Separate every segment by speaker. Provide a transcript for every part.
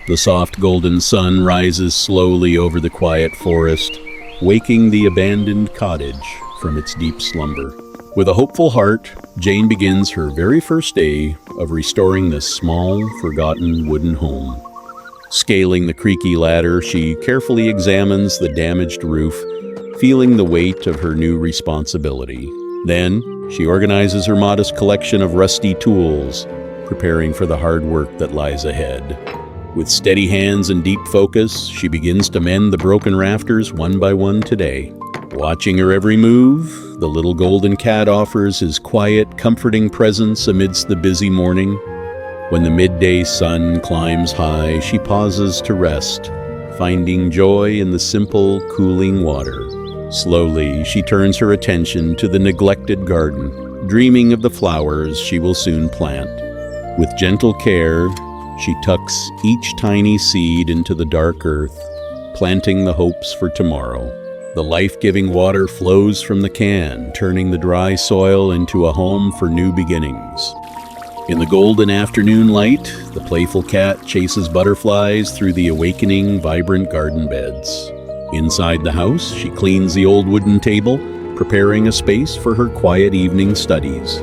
Speaker 1: The soft golden sun rises slowly over the quiet forest, waking the abandoned cottage from its deep slumber. With a hopeful heart, Jane begins her very first day of restoring this small, forgotten wooden home. Scaling the creaky ladder, she carefully examines the damaged roof, feeling the weight of her new responsibility. Then, she organizes her modest collection of rusty tools, preparing for the hard work that lies ahead. With steady hands and deep focus, she begins to mend the broken rafters one by one today. Watching her every move, the little golden cat offers his quiet, comforting presence amidst the busy morning. When the midday sun climbs high, she pauses to rest, finding joy in the simple, cooling water. Slowly, she turns her attention to the neglected garden, dreaming of the flowers she will soon plant. With gentle care, she tucks each tiny seed into the dark earth, planting the hopes for tomorrow. The life-giving water flows from the can, turning the dry soil into a home for new beginnings. In the golden afternoon light, the playful cat chases butterflies through the awakening, vibrant garden beds. Inside the house, she cleans the old wooden table, preparing a space for her quiet evening studies.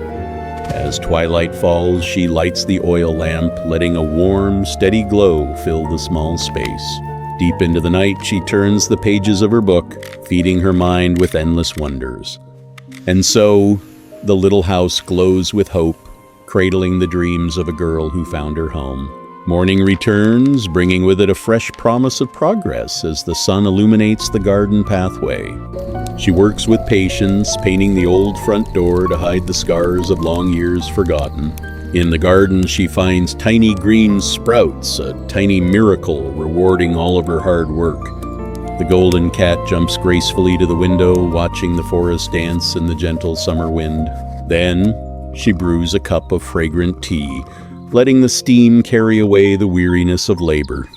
Speaker 1: As twilight falls, she lights the oil lamp, letting a warm, steady glow fill the small space. Deep into the night, she turns the pages of her book, feeding her mind with endless wonders. And so, the little house glows with hope, cradling the dreams of a girl who found her home. Morning returns, bringing with it a fresh promise of progress as the sun illuminates the garden pathway. She works with patience, painting the old front door to hide the scars of long years forgotten. In the garden, she finds tiny green sprouts, a tiny miracle rewarding all of her hard work. The golden cat jumps gracefully to the window, watching the forest dance in the gentle summer wind. Then, she brews a cup of fragrant tea, letting the steam carry away the weariness of labor.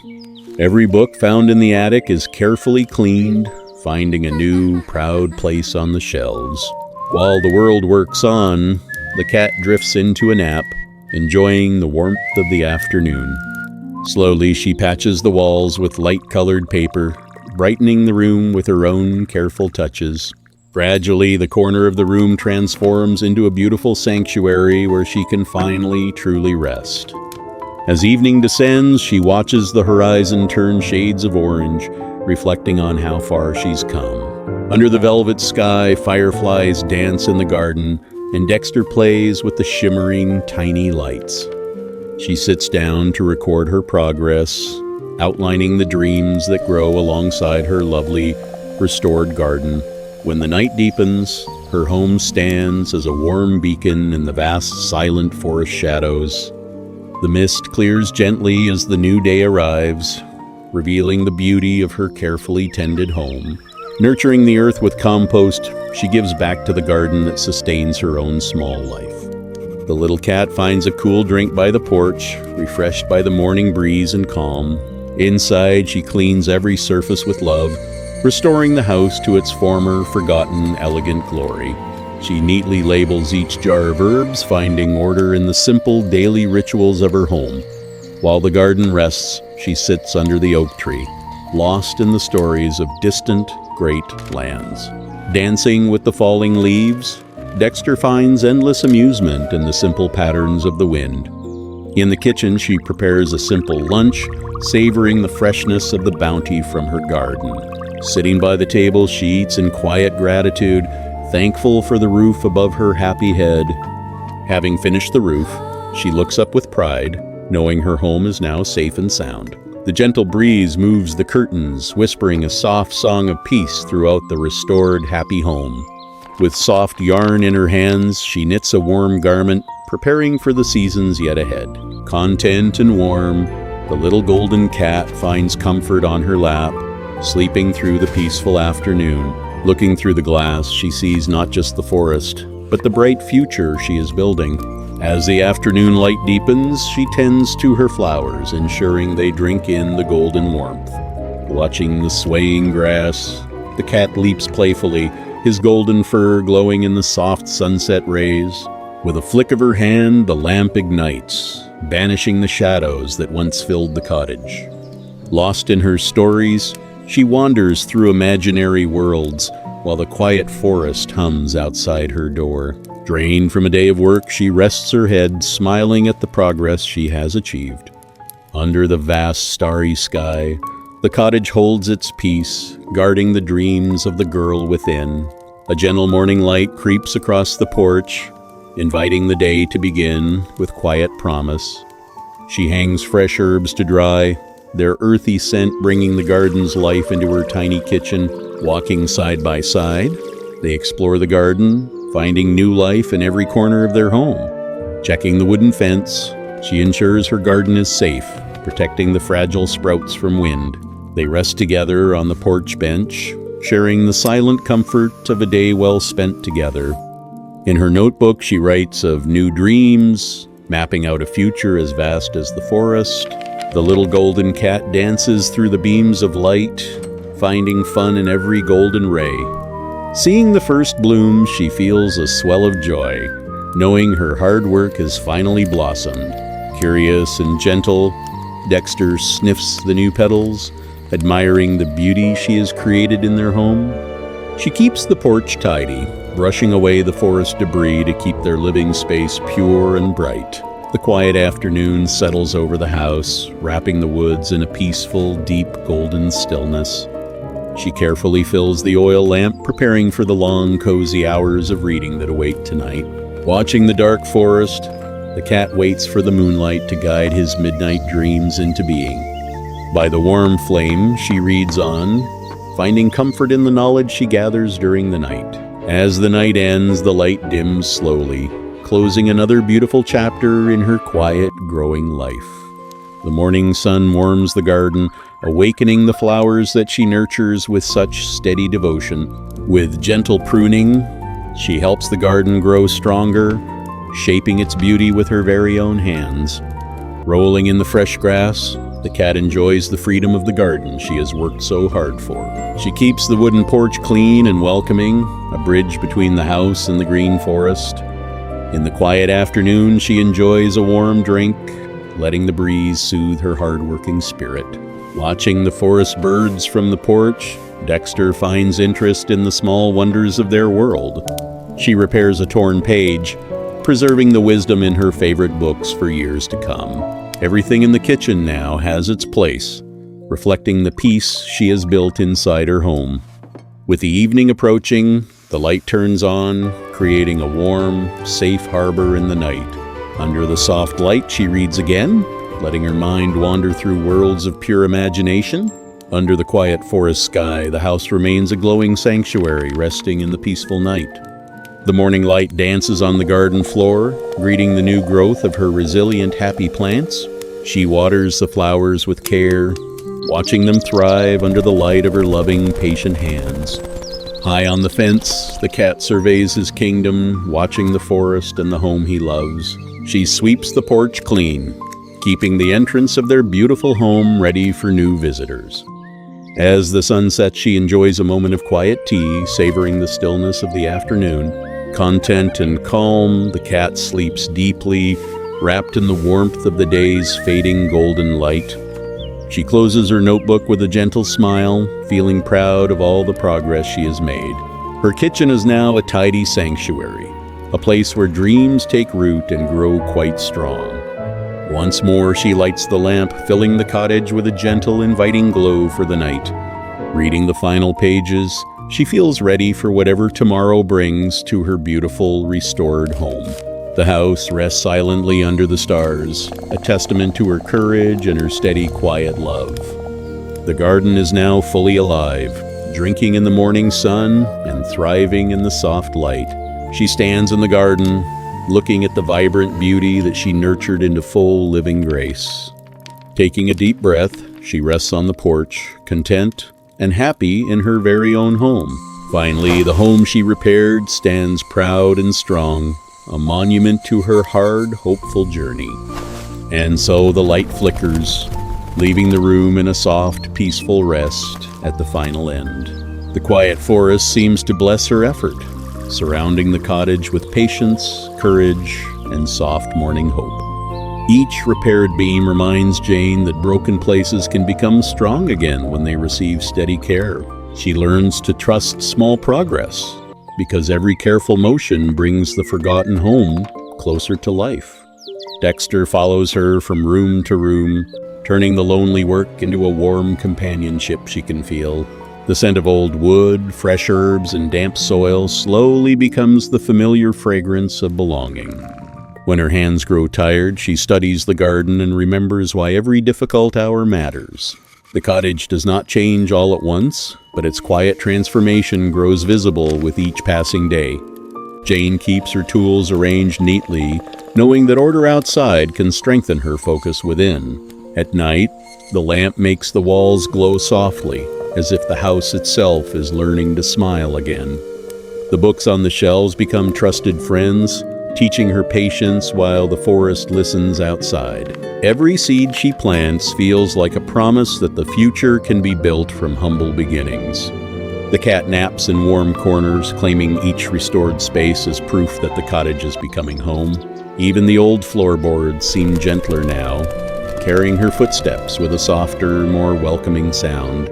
Speaker 1: Every book found in the attic is carefully cleaned, finding a new, proud place on the shelves. While the world works on, the cat drifts into a nap, enjoying the warmth of the afternoon. Slowly, she patches the walls with light-colored paper, brightening the room with her own careful touches. Gradually, the corner of the room transforms into a beautiful sanctuary where she can finally truly rest. As evening descends, she watches the horizon turn shades of orange, reflecting on how far she's come. Under the velvet sky, fireflies dance in the garden, and Dexter plays with the shimmering, tiny lights. She sits down to record her progress, outlining the dreams that grow alongside her lovely, restored garden. When the night deepens, her home stands as a warm beacon in the vast, silent forest shadows. The mist clears gently as the new day arrives, revealing the beauty of her carefully tended home. Nurturing the earth with compost, she gives back to the garden that sustains her own small life. The little cat finds a cool drink by the porch, refreshed by the morning breeze and calm. Inside, she cleans every surface with love, restoring the house to its former, forgotten, elegant glory. She neatly labels each jar of herbs, finding order in the simple daily rituals of her home. While the garden rests, she sits under the oak tree, lost in the stories of distant, great lands. Dancing with the falling leaves, Dexter finds endless amusement in the simple patterns of the wind. In the kitchen, she prepares a simple lunch, savoring the freshness of the bounty from her garden. Sitting by the table, she eats in quiet gratitude, thankful for the roof above her happy head. Having finished the roof, she looks up with pride, knowing her home is now safe and sound. The gentle breeze moves the curtains, whispering a soft song of peace throughout the restored, happy home. With soft yarn in her hands, she knits a warm garment, preparing for the seasons yet ahead. Content and warm, the little golden cat finds comfort on her lap, sleeping through the peaceful afternoon. Looking through the glass, she sees not just the forest, but the bright future she is building. As the afternoon light deepens, she tends to her flowers, ensuring they drink in the golden warmth. Watching the swaying grass, the cat leaps playfully, his golden fur glowing in the soft sunset rays. With a flick of her hand, the lamp ignites, banishing the shadows that once filled the cottage. Lost in her stories, she wanders through imaginary worlds while the quiet forest hums outside her door. Drained from a day of work, she rests her head, smiling at the progress she has achieved. Under the vast starry sky, the cottage holds its peace, guarding the dreams of the girl within. A gentle morning light creeps across the porch, inviting the day to begin with quiet promise. She hangs fresh herbs to dry, their earthy scent bringing the garden's life into her tiny kitchen. Walking side by side, they explore the garden, finding new life in every corner of their home. Checking the wooden fence, she ensures her garden is safe, protecting the fragile sprouts from wind. They rest together on the porch bench, sharing the silent comfort of a day well spent together. In her notebook, she writes of new dreams, mapping out a future as vast as the forest. The little golden cat dances through the beams of light, finding fun in every golden ray. Seeing the first blooms, she feels a swell of joy, knowing her hard work has finally blossomed. Curious and gentle, Dexter sniffs the new petals, admiring the beauty she has created in their home. She keeps the porch tidy, brushing away the forest debris to keep their living space pure and bright. The quiet afternoon settles over the house, wrapping the woods in a peaceful, deep, golden stillness. She carefully fills the oil lamp, preparing for the long, cozy hours of reading that await tonight. Watching the dark forest, the cat waits for the moonlight to guide his midnight dreams into being. By the warm flame, she reads on, finding comfort in the knowledge she gathers during the night. As the night ends, the light dims slowly, closing another beautiful chapter in her quiet, growing life. The morning sun warms the garden, awakening the flowers that she nurtures with such steady devotion. With gentle pruning, she helps the garden grow stronger, shaping its beauty with her very own hands. Rolling in the fresh grass, the cat enjoys the freedom of the garden she has worked so hard for. She keeps the wooden porch clean and welcoming, a bridge between the house and the green forest. In the quiet afternoon, she enjoys a warm drink, letting the breeze soothe her hard-working spirit. Watching the forest birds from the porch, Dexter finds interest in the small wonders of their world. She repairs a torn page, preserving the wisdom in her favorite books for years to come. Everything in the kitchen now has its place, reflecting the peace she has built inside her home. With the evening approaching, the light turns on, creating a warm, safe harbor in the night. Under the soft light, she reads again, letting her mind wander through worlds of pure imagination. Under the quiet forest sky, the house remains a glowing sanctuary, resting in the peaceful night. The morning light dances on the garden floor, greeting the new growth of her resilient, happy plants. She waters the flowers with care, watching them thrive under the light of her loving, patient hands. High on the fence, the cat surveys his kingdom, watching the forest and the home he loves. She sweeps the porch clean, keeping the entrance of their beautiful home ready for new visitors. As the sun sets, she enjoys a moment of quiet tea, savoring the stillness of the afternoon. Content and calm, the cat sleeps deeply, wrapped in the warmth of the day's fading golden light. She closes her notebook with a gentle smile, feeling proud of all the progress she has made. Her kitchen is now a tidy sanctuary, a place where dreams take root and grow quite strong. Once more, she lights the lamp, filling the cottage with a gentle, inviting glow for the night. Reading the final pages, she feels ready for whatever tomorrow brings to her beautiful, restored home. The house rests silently under the stars, a testament to her courage and her steady, quiet love. The garden is now fully alive, drinking in the morning sun and thriving in the soft light. She stands in the garden, looking at the vibrant beauty that she nurtured into full living grace. Taking a deep breath, she rests on the porch, content and happy in her very own home. Finally, the home she repaired stands proud and strong, a monument to her hard, hopeful journey. And so the light flickers, leaving the room in a soft, peaceful rest at the final end. The quiet forest seems to bless her effort, surrounding the cottage with patience, courage, and soft morning hope. Each repaired beam reminds Jane that broken places can become strong again when they receive steady care. She learns to trust small progress, because every careful motion brings the forgotten home closer to life. Dexter follows her from room to room, turning the lonely work into a warm companionship she can feel. The scent of old wood, fresh herbs, and damp soil slowly becomes the familiar fragrance of belonging. When her hands grow tired, she studies the garden and remembers why every difficult hour matters. The cottage does not change all at once, but its quiet transformation grows visible with each passing day. Jane keeps her tools arranged neatly, knowing that order outside can strengthen her focus within. At night, the lamp makes the walls glow softly, as if the house itself is learning to smile again. The books on the shelves become trusted friends, teaching her patience while the forest listens outside. Every seed she plants feels like a promise that the future can be built from humble beginnings. The cat naps in warm corners, claiming each restored space as proof that the cottage is becoming home. Even the old floorboards seem gentler now, carrying her footsteps with a softer, more welcoming sound.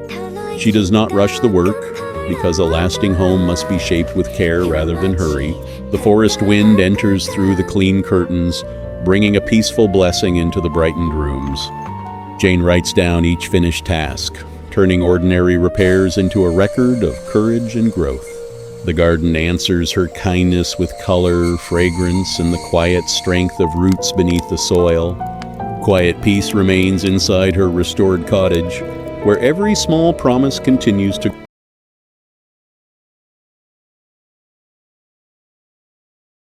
Speaker 1: She does not rush the work, because a lasting home must be shaped with care rather than hurry. The forest wind enters through the clean curtains, bringing a peaceful blessing into the brightened rooms. Jane writes down each finished task, turning ordinary repairs into a record of courage and growth. The garden answers her kindness with color, fragrance, and the quiet strength of roots beneath the soil. Quiet peace remains inside her restored cottage, where every small promise continues to